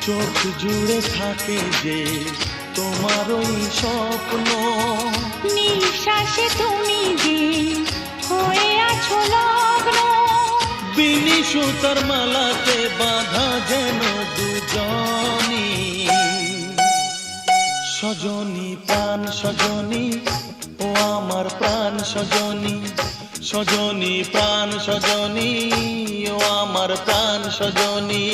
চোখ জুড়ে থাকে যে তোমার ওই স্বপ্ন, নিঃশ্বাসে তুমি যে হয়ে আছো লগ্ন। বিনি সুতার মালাতে বাঁধা যেন দুজনি, সজনী প্রাণ সজনী ও আমার প্রাণ সজনী, সজনী প্রাণ সজনী ও আমার প্রাণ সজনী।